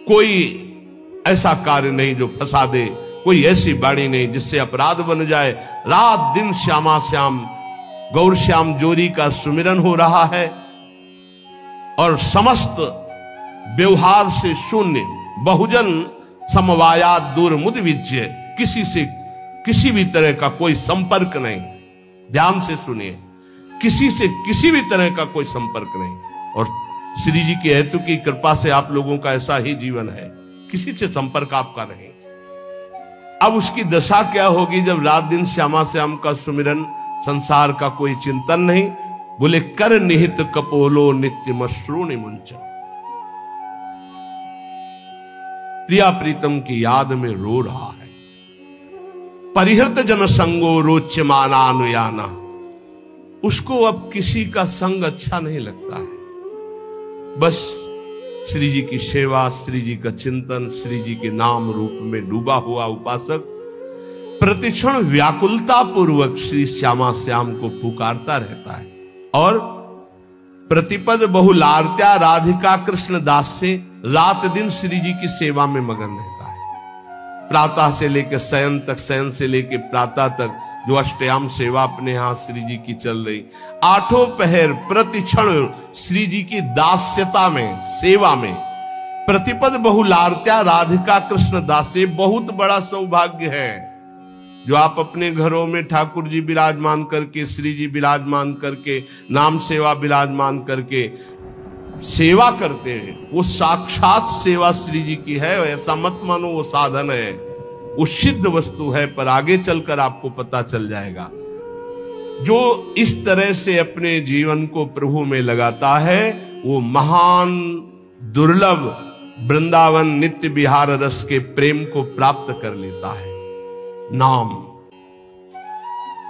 कोई ऐसा कार्य नहीं जो फंसा दे, कोई ऐसी बाणी नहीं जिससे अपराध बन जाए। रात दिन श्यामा श्याम गौर श्याम जोरी का सुमिरन हो रहा है और समस्त व्यवहार से शून्य, बहुजन समवायात दूर मुद विज्य, किसी से किसी भी तरह का कोई संपर्क नहीं। ध्यान से सुनिए, किसी से किसी भी तरह का कोई संपर्क नहीं। और श्री जी के हेतु की कृपा से आप लोगों का ऐसा ही जीवन है, किसी से संपर्क आपका नहीं। अब उसकी दशा क्या होगी जब रात दिन श्यामा श्याम का सुमिरन, संसार का कोई चिंतन नहीं। बोले कर निहित कपोलो नित्य मश्रूणि मुंचन, प्रिया प्रीतम की याद में रो रहा है। परिहृत जन संगो रोच्यमानानुयाना, उसको अब किसी का संग अच्छा नहीं लगता है। बस श्री जी की सेवा, श्री जी का चिंतन, श्री जी के नाम रूप में डूबा हुआ उपासक प्रतिक्षण व्याकुलता पूर्वक श्री श्यामा श्याम को पुकारता रहता है और प्रतिपद बहुलार्त्या राधिका कृष्ण दास से रात दिन श्री जी की सेवा में मगन रहता है। प्रातः से लेकर शयन तक, शयन से लेकर प्रातः तक जो अष्टयाम सेवा अपने यहां श्री जी की चल रही, आठों पहर प्रतिक्षण श्री जी की दास्यता में, सेवा में। प्रतिपद बहुलार्त्या राधिका कृष्ण दासे, बहुत बड़ा सौभाग्य है जो आप अपने घरों में ठाकुर जी विराजमान करके, श्री जी विराजमान करके, नाम सेवा विराजमान करके सेवा करते हैं। वो साक्षात सेवा श्री जी की है, ऐसा मत मानो वो साधन है, वो सिद्ध वस्तु है। पर आगे चलकर आपको पता चल जाएगा। जो इस तरह से अपने जीवन को प्रभु में लगाता है वो महान दुर्लभ वृंदावन नित्य विहार रस के प्रेम को प्राप्त कर लेता है।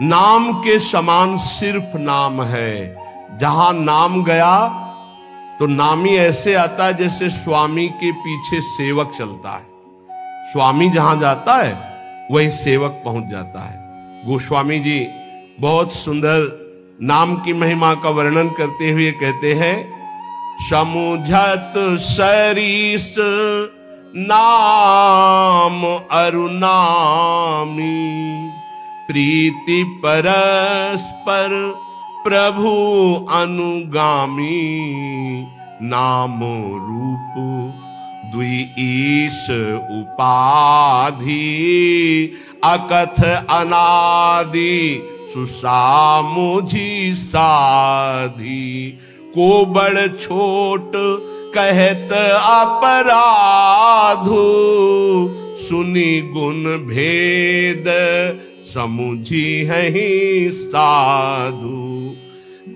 नाम के समान सिर्फ नाम है। जहां नाम गया तो नामी ऐसे आता है जैसे स्वामी के पीछे सेवक चलता है। स्वामी जहां जाता है वही सेवक पहुंच जाता है। गोस्वामी जी बहुत सुंदर नाम की महिमा का वर्णन करते हुए कहते हैं, समुझत सरीस नाम अरुनामी, प्रीति परस्पर प्रभु अनुगामी, नाम रूप द्वि ईश उपाधि, अकथ अनादि सुसामुझी साधी, को बड़ छोट कहत अपराधु, सुनी गुण भेद समुझी है साधु,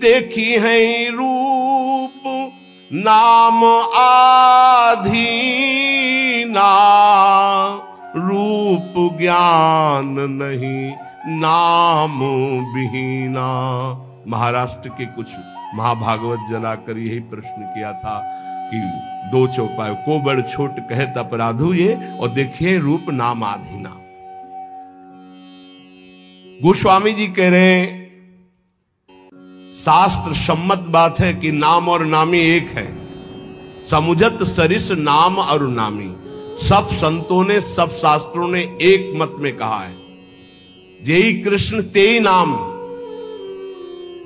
देखी है रूप नाम आधीना, रूप ज्ञान नहीं नाम विहीना। महाराष्ट्र के कुछ महाभागवत जलाकर यही प्रश्न किया था कि दो चौपाई को बड़ छोट कहत अपराधु ये, और देखिए रूप नाम आधीना। गोस्वामी जी कह रहे हैं शास्त्र सम्मत बात है कि नाम और नामी एक है। समुझत सरिस नाम और नामी, सब संतों ने सब शास्त्रों ने एक मत में कहा है, जेई कृष्ण तेई नाम।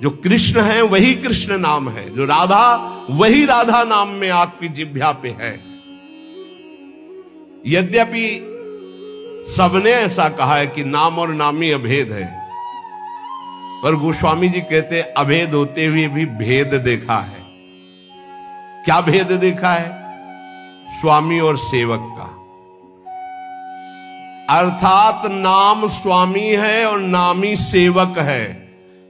जो कृष्ण है वही कृष्ण नाम है, जो राधा वही राधा नाम में आपकी जिह्वा पे है। यद्यपि सबने ऐसा कहा है कि नाम और नामी अभेद है, पर गोस्वामी जी कहते अभेद होते हुए भी भेद देखा है। क्या भेद देखा है? स्वामी और सेवक का। अर्थात नाम स्वामी है और नामी सेवक है।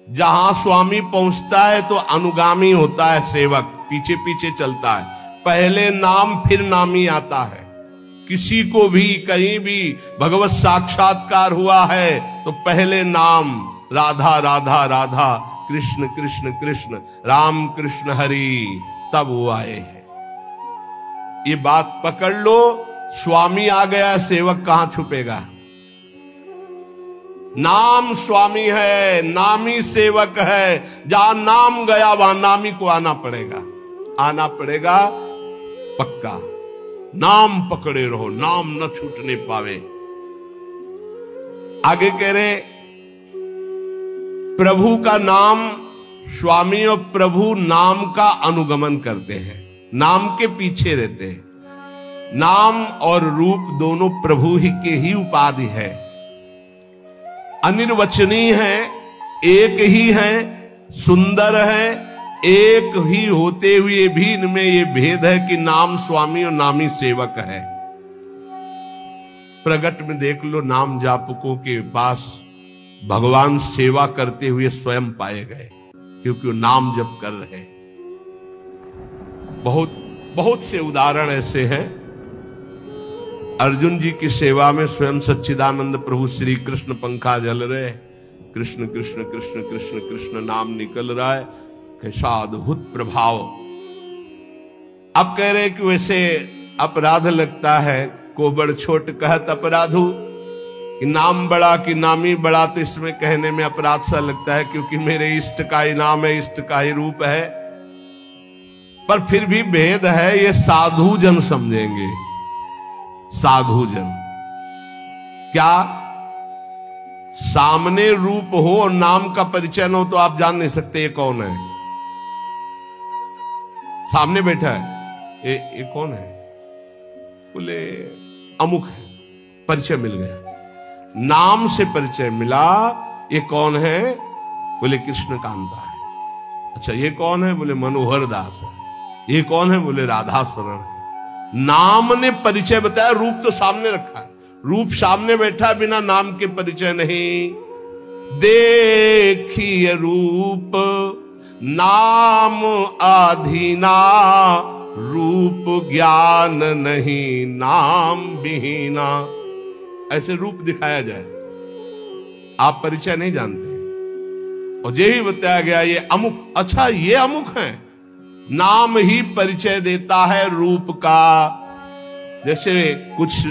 जहां स्वामी पहुंचता है तो अनुगामी होता है सेवक, पीछे पीछे चलता है। पहले नाम फिर नामी आता है। किसी को भी कहीं भी भगवत साक्षात्कार हुआ है तो पहले नाम राधा राधा राधा, कृष्ण कृष्ण कृष्ण, राम कृष्ण हरि, तब वो आए हैं। ये बात पकड़ लो, स्वामी आ गया, सेवक कहां छुपेगा। नाम स्वामी है, नामी सेवक है। जहां नाम गया वहां नामी को आना पड़ेगा, आना पड़ेगा पक्का। नाम पकड़े रहो, नाम न छूटने पावे। आगे कह रहे प्रभु का नाम, स्वामी और प्रभु नाम का अनुगमन करते हैं, नाम के पीछे रहते हैं। नाम और रूप दोनों प्रभु ही के ही उपाधि है, अनिर्वचनीय है, एक ही है, सुंदर है। एक ही होते हुए भी इनमें यह भेद है कि नाम स्वामी और नामी सेवक है। प्रगट में देख लो, नाम जापकों के पास भगवान सेवा करते हुए स्वयं पाए गए, क्योंकि वो नाम जप कर रहे। बहुत बहुत से उदाहरण ऐसे हैं। अर्जुन जी की सेवा में स्वयं सच्चिदानंद प्रभु श्री कृष्ण पंखा जल रहे, कृष्ण कृष्ण कृष्ण कृष्ण कृष्ण नाम निकल रहा है। कैसा अद्भुत प्रभाव। अब कह रहे कि वैसे अपराध लगता है, को बड़ छोट कहत अपराधु, कि नाम बड़ा कि नामी बड़ा, तो इसमें कहने में अपराध सा लगता है, क्योंकि मेरे इष्ट का ही नाम है, इष्ट का ही रूप है। पर फिर भी भेद है, ये साधु जन समझेंगे। साधु जन क्या, सामने रूप हो और नाम का परिचय न हो तो आप जान नहीं सकते ये कौन है। सामने बैठा है, ये कौन है? बोले अमुक है, परिचय मिल गया। नाम से परिचय मिला, ये कौन है? बोले कृष्ण कांता है। अच्छा ये कौन है? बोले मनोहर दास है। ये कौन है? बोले राधा शरण है। नाम ने परिचय बताया, रूप तो सामने रखा है। रूप सामने बैठा, बिना नाम के परिचय नहीं। देखिए रूप नाम आधीना, रूप ज्ञान नहीं नाम विहीना। ऐसे रूप दिखाया जाए, आप परिचय नहीं जानते, और ये भी बताया गया ये अमुक। अच्छा ये अमुक है, नाम ही परिचय देता है रूप का। जैसे कुछ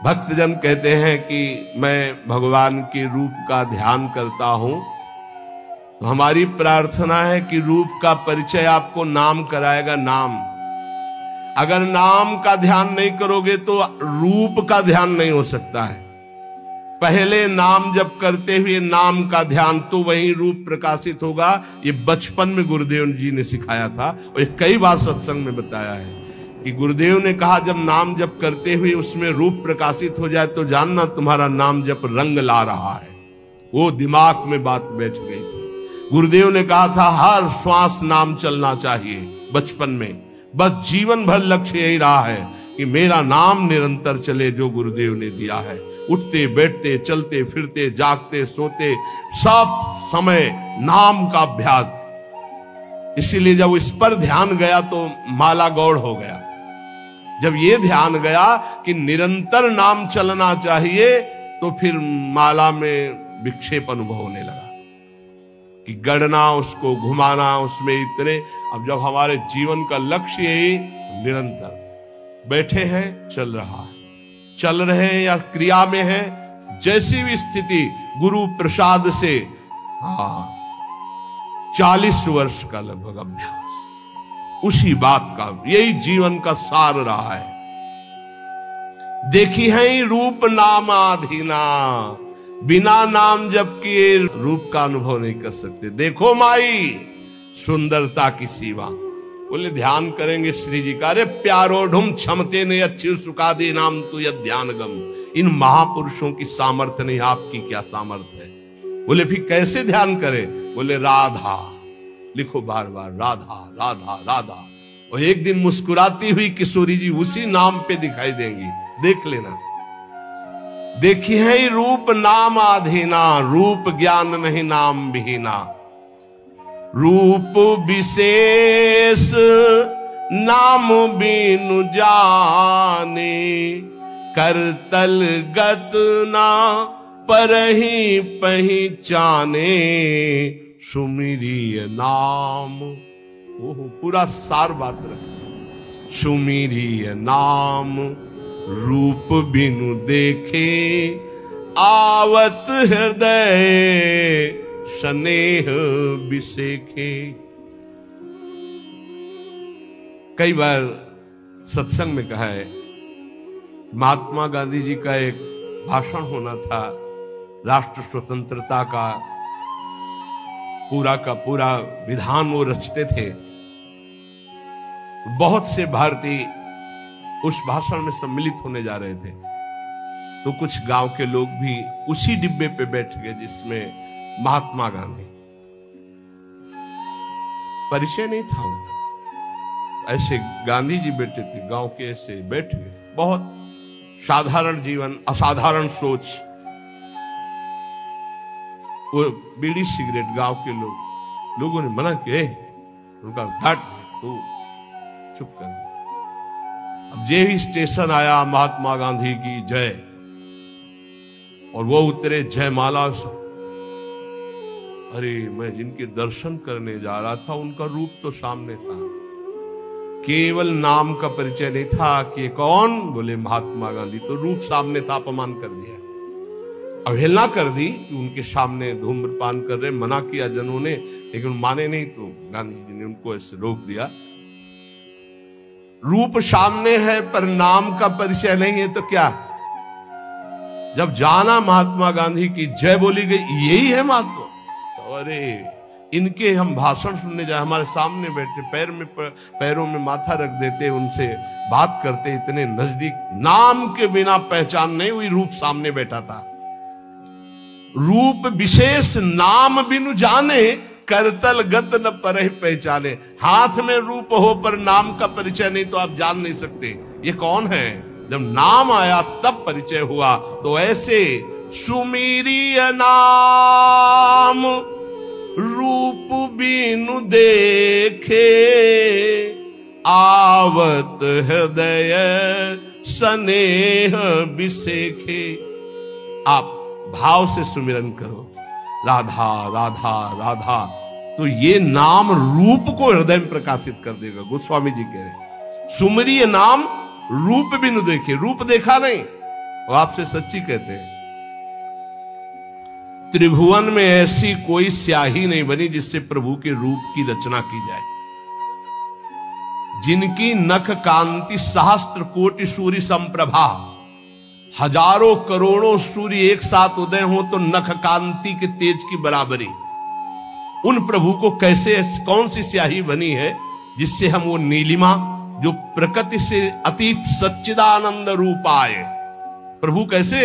भक्तजन कहते हैं कि मैं भगवान के रूप का ध्यान करता हूं, तो हमारी प्रार्थना है कि रूप का परिचय आपको नाम कराएगा। नाम, अगर नाम का ध्यान नहीं करोगे तो रूप का ध्यान नहीं हो सकता है। पहले नाम जप करते हुए नाम का ध्यान, तो वही रूप प्रकाशित होगा। ये बचपन में गुरुदेव जी ने सिखाया था, और ये कई बार सत्संग में बताया है कि गुरुदेव ने कहा जब नाम जप करते हुए उसमें रूप प्रकाशित हो जाए तो जानना तुम्हारा नाम जप रंग ला रहा है। वो दिमाग में बात बैठ गई थी। गुरुदेव ने कहा था हर श्वास नाम चलना चाहिए बचपन में, बस जीवन भर लक्ष्य यही रहा है कि मेरा नाम निरंतर चले, जो गुरुदेव ने दिया है। उठते बैठते चलते फिरते जागते सोते सब समय नाम का अभ्यास। इसीलिए जब इस पर ध्यान गया तो माला गौड़ हो गया। जब ये ध्यान गया कि निरंतर नाम चलना चाहिए, तो फिर माला में विक्षेप अनुभव होने लगा। कि गढ़ना, उसको घुमाना, उसमें इतने। अब जब हमारे जीवन का लक्ष्य यही निरंतर बैठे हैं, चल रहा है, चल रहे हैं या क्रिया में है, जैसी भी स्थिति गुरु प्रसाद से 40 वर्ष का लगभग अभ्यास, उसी बात का, यही जीवन का सार रहा है। देखी है रूप नाम आधीना, बिना नाम जप किए रूप का अनुभव नहीं कर सकते। देखो माई सुंदरता की सीमा। बोले ध्यान करेंगे श्री जी का, अरे प्यारो ढूम क्षमते ने अच्छी सुखादे नाम तू यह ध्यान गम। इन महापुरुषों की सामर्थ्य नहीं, आपकी क्या सामर्थ्य है। बोले फिर कैसे ध्यान करें? बोले राधा लिखो, बार बार राधा राधा राधा। और एक दिन मुस्कुराती हुई किशोरी जी उसी नाम पे दिखाई देंगी, देख लेना। देखी है रूप नाम आधीना, रूप ज्ञान नहीं नाम विहीना। रूप विशेष नाम बिनु जाने, करतल गत ना परही पहचाने। सुमिरिय नाम, ओह पूरा सार बात रखते। सुमिरिय नाम रूप बिनु देखे, आवत हृदय स्नेह बिसेखे। कई बार सत्संग में कहा है, महात्मा गांधी जी का एक भाषण होना था, राष्ट्र स्वतंत्रता का पूरा विधान वो रचते थे। बहुत से भारतीय उस भाषण में सम्मिलित होने जा रहे थे, तो कुछ गांव के लोग भी उसी डिब्बे पे बैठ गए जिसमें महात्मा गांधी। परिचय नहीं था उनका, ऐसे गांधी जी बैठे थे, गांव के ऐसे बैठे, बहुत साधारण जीवन, असाधारण सोच। वो बीड़ी सिगरेट गांव के लोगों ने मना किया, उनका घाट तो चुप कर। अब जे ही स्टेशन आया, महात्मा गांधी की जय, और वो उतरे जयमाला। अरे मैं जिनके दर्शन करने जा रहा था उनका रूप तो सामने था, केवल नाम का परिचय नहीं था कि कौन। बोले महात्मा गांधी, तो रूप सामने था, अपमान कर दिया, अवहेलना कर दी कि उनके सामने धूम्रपान कर रहे। मना किया जनों ने, लेकिन माने नहीं, तो गांधी जी ने उनको ऐसे रोक दिया। रूप सामने है पर नाम का परिचय नहीं है तो क्या? जब जाना महात्मा गांधी की जय बोली गई, यही है महात्मा। अरे इनके हम भाषण सुनने जाए, हमारे सामने बैठे, पैरों में माथा रख देते, उनसे बात करते, इतने नजदीक। नाम के बिना पहचान नहीं हुई, रूप सामने बैठा था। रूप विशेष नाम बिनु जाने, करतल गत न परहि पहचाने। हाथ में रूप हो पर नाम का परिचय नहीं तो आप जान नहीं सकते ये कौन है। जब नाम आया तब परिचय हुआ। तो ऐसे सुमिरिय नाम रूप बिनु देखे, आवत हृदय स्नेह बिसेखे। आप भाव से सुमिरन करो, राधा राधा राधा, तो ये नाम रूप को हृदय में प्रकाशित कर देगा। गोस्वामी जी कह रहे सुमरिय नाम रूप बिनु देखे, रूप देखा नहीं, वो आपसे सच्ची कहते हैं। त्रिभुवन में ऐसी कोई स्याही नहीं बनी जिससे प्रभु के रूप की रचना की जाए। जिनकी नख कांति सहस्त्र कोटि सूर्य संप्रभा, हजारों करोड़ों सूर्य एक साथ उदय हो तो नख कांति के तेज की बराबरी। उन प्रभु को कैसे, कौन सी स्याही बनी है जिससे हम वो नीलिमा जो प्रकृति से अतीत सच्चिदानंद रूपाए, प्रभु कैसे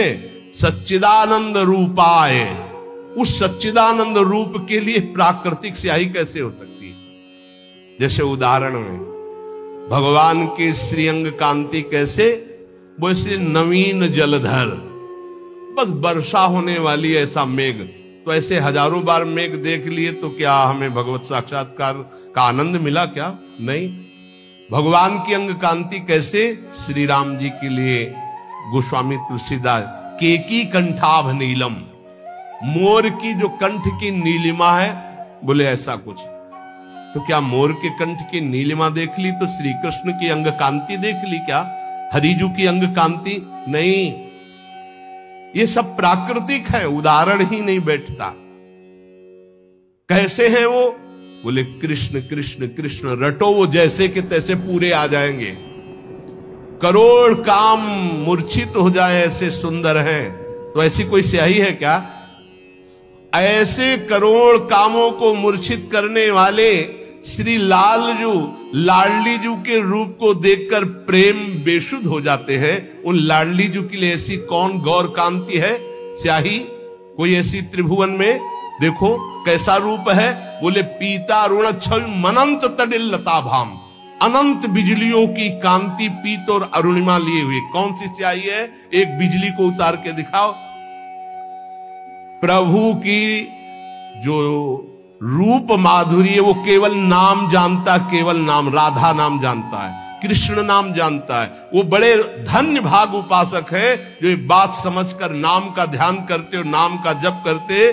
सच्चिदानंद रूपाए, उस सच्चिदानंद रूप के लिए प्राकृतिक स्याही कैसे हो सकती है। जैसे उदाहरण में भगवान के श्रीअंग कांति कैसे, वो ऐसे नवीन जलधर, बस वर्षा होने वाली ऐसा मेघ। तो ऐसे हजारों बार मेघ देख लिए तो क्या हमें भगवत साक्षात्कार का आनंद मिला? क्या नहीं। भगवान की अंग कांति कैसे, श्री राम जी के लिए गोस्वामी तुलसीदास, केकी कंठाभ नीलम, मोर की जो कंठ की नीलिमा है बोले ऐसा कुछ। तो क्या मोर के कंठ की नीलिमा देख ली तो श्री कृष्ण की अंग कांति देख ली क्या? हरिजू की अंग कांति नहीं, ये सब प्राकृतिक है, उदाहरण ही नहीं बैठता। कैसे हैं वो? बोले कृष्ण कृष्ण कृष्ण रटो, वो जैसे के तैसे पूरे आ जाएंगे। करोड़ काम मूर्छित हो जाए ऐसे सुंदर हैं। तो ऐसी कोई स्याही है क्या? ऐसे करोड़ कामों को मूर्छित करने वाले श्री लालजू लाडलीजू के रूप को देखकर प्रेम बेशुद्ध हो जाते हैं। उन लाडलीजू के लिए ऐसी कौन गौर कांति है स्याही? कोई ऐसी त्रिभुवन में? देखो कैसा रूप है। बोले पीता रुण छवि मनंत तडिल लता भाम, अनंत बिजलियों की कांति पीत और अरुणिमा लिए हुए। कौन सी स्याही है? एक बिजली को उतार के दिखाओ। प्रभु की जो रूप माधुरी है वो केवल नाम जानता, केवल नाम, राधा नाम जानता है, कृष्ण नाम जानता है। वो बड़े धन्य भाग उपासक है जो एक बात समझकर नाम का ध्यान करते और नाम का जप करते।